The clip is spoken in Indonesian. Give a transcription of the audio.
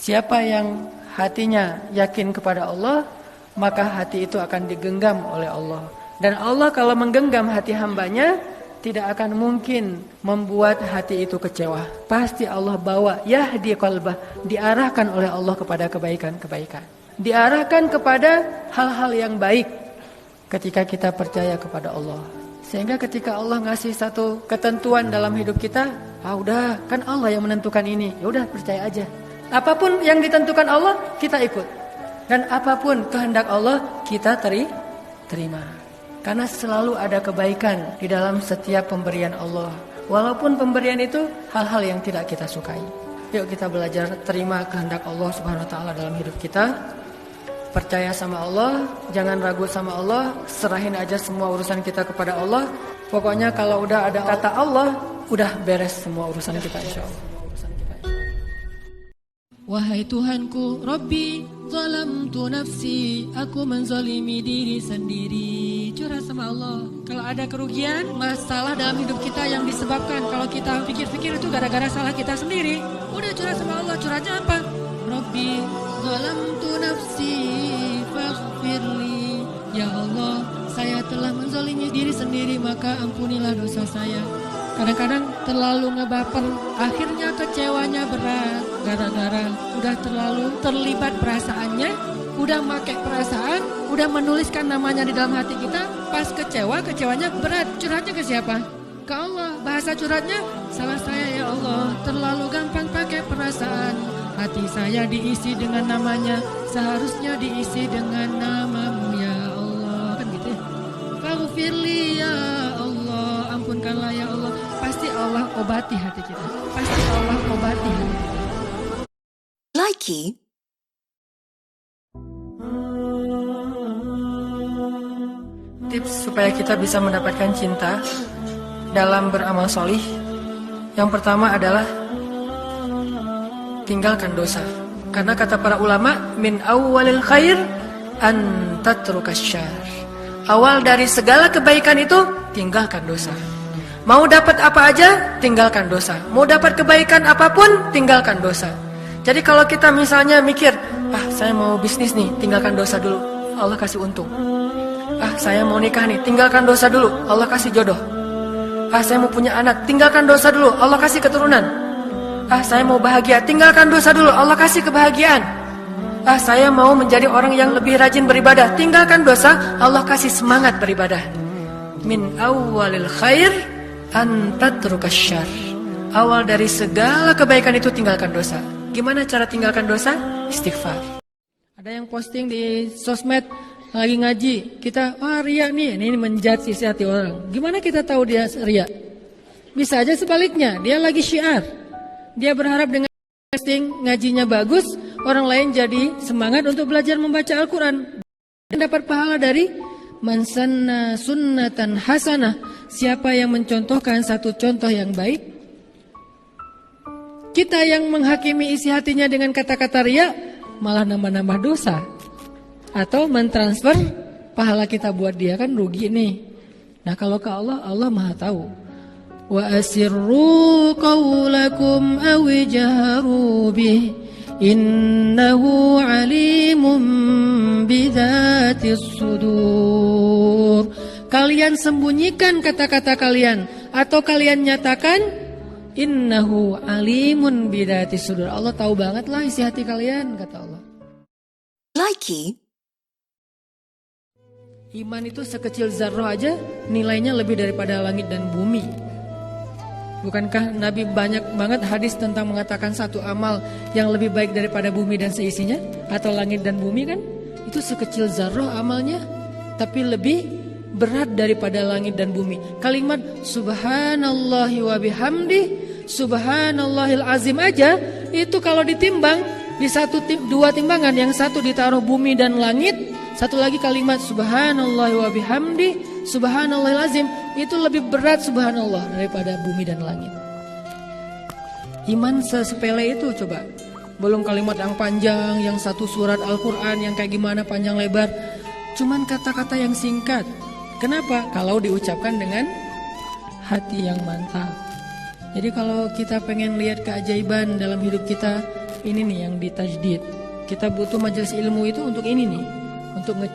Siapa yang hatinya yakin kepada Allah, maka hati itu akan digenggam oleh Allah. Dan Allah kalau menggenggam hati hambanya, tidak akan mungkin membuat hati itu kecewa. Pasti Allah bawa yahdi qalbah, diarahkan oleh Allah kepada kebaikan-kebaikan. Diarahkan kepada hal-hal yang baik ketika kita percaya kepada Allah. Sehingga ketika Allah ngasih satu ketentuan dalam hidup kita, udah kan Allah yang menentukan ini, ya udah percaya aja. Apapun yang ditentukan Allah, kita ikut. Dan apapun kehendak Allah, kita terima. Karena selalu ada kebaikan di dalam setiap pemberian Allah. Walaupun pemberian itu hal-hal yang tidak kita sukai. Yuk kita belajar terima kehendak Allah Subhanahu wa taala dalam hidup kita. Percaya sama Allah, jangan ragu sama Allah, serahin aja semua urusan kita kepada Allah. Pokoknya kalau udah ada kata Allah, udah beres semua urusan kita insyaallah. Wahai Tuhanku, Rabbi, zalamtu nafsi, aku menzalimi diri sendiri. Curhat sama Allah. Kalau ada kerugian, masalah dalam hidup kita yang disebabkan, kalau kita pikir-pikir itu gara-gara salah kita sendiri, udah curhat sama Allah. Curhatnya apa? Rabbi, zalamtu nafsi, faghfirli. Ya Allah, saya telah menzalimi diri sendiri, maka ampunilah dosa saya. Kadang-kadang terlalu ngebaper, akhirnya kecewanya berat. Gara-gara udah terlalu terlibat perasaannya, udah make perasaan, udah menuliskan namanya di dalam hati kita. Pas kecewanya berat. Curhatnya ke siapa? Ke Allah. Bahasa curhatnya, salah saya ya Allah, terlalu gampang pakai perasaan. Hati saya diisi dengan namanya, seharusnya diisi dengan namamu ya Allah. Kan gitu ya. Faghfirli ya Allah, ampunkanlah ya Allah. Pasti Allah obati hati kita. Pasti Allah obati hati kita. Likey. Tips supaya kita bisa mendapatkan cinta dalam beramal solih, yang pertama adalah tinggalkan dosa. Karena kata para ulama, min awwalil khair an tatrukas syarr. Awal dari segala kebaikan itu tinggalkan dosa. Mau dapat apa aja, tinggalkan dosa. Mau dapat kebaikan apapun, tinggalkan dosa. Jadi kalau kita misalnya mikir, saya mau bisnis nih, tinggalkan dosa dulu, Allah kasih untung. Saya mau nikah nih, tinggalkan dosa dulu, Allah kasih jodoh. Saya mau punya anak, tinggalkan dosa dulu, Allah kasih keturunan. Saya mau bahagia, tinggalkan dosa dulu, Allah kasih kebahagiaan. Saya mau menjadi orang yang lebih rajin beribadah, tinggalkan dosa, Allah kasih semangat beribadah. Min awwalil khair an tatrukas syarr. Awal dari segala kebaikan itu tinggalkan dosa. Gimana cara tinggalkan dosa? Istighfar. Ada yang posting di sosmed lagi ngaji, kita riya nih, ini menjat isi hati orang. Gimana kita tahu dia riya? Bisa aja sebaliknya, dia lagi syiar. Dia berharap dengan posting ngajinya bagus, orang lain jadi semangat untuk belajar membaca Al-Quran. Dan dapat pahala dari man sanna sunnatan hasanah. Siapa yang mencontohkan satu contoh yang baik? Kita yang menghakimi isi hatinya dengan kata-kata riya, malah nambah-nambah dosa. Atau mentransfer pahala kita buat dia, kan rugi nih. Nah kalau ke Allah, Allah maha tahu. Wa asirru qawlakum awijharu bih, innahu alimun bidhatis sudur. Kalian sembunyikan kata-kata kalian, atau kalian nyatakan, innahu alimun bidatis sudur. Allah tahu banget lah isi hati kalian, kata Allah. Likey. Iman itu sekecil zarrah aja nilainya lebih daripada langit dan bumi. Bukankah Nabi banyak banget hadis tentang mengatakan satu amal yang lebih baik daripada bumi dan seisinya, atau langit dan bumi kan? Itu sekecil zarrah amalnya, tapi lebih berat daripada langit dan bumi. Kalimat subhanallahi wa bihamdi, subhanallahil azim aja, itu kalau ditimbang di dua timbangan, yang satu ditaruh bumi dan langit, satu lagi kalimat subhanallahi wa bihamdi, subhanallahil azim, itu lebih berat subhanallah daripada bumi dan langit. Iman sesepele itu coba. Belum kalimat yang panjang, yang satu surat Al-Quran yang kayak gimana panjang lebar. Cuman kata-kata yang singkat. Kenapa? Kalau diucapkan dengan hati yang mantap. Jadi kalau kita pengen lihat keajaiban dalam hidup kita, ini nih yang ditajdid. Kita butuh majelis ilmu itu untuk ini nih, untuk ngecek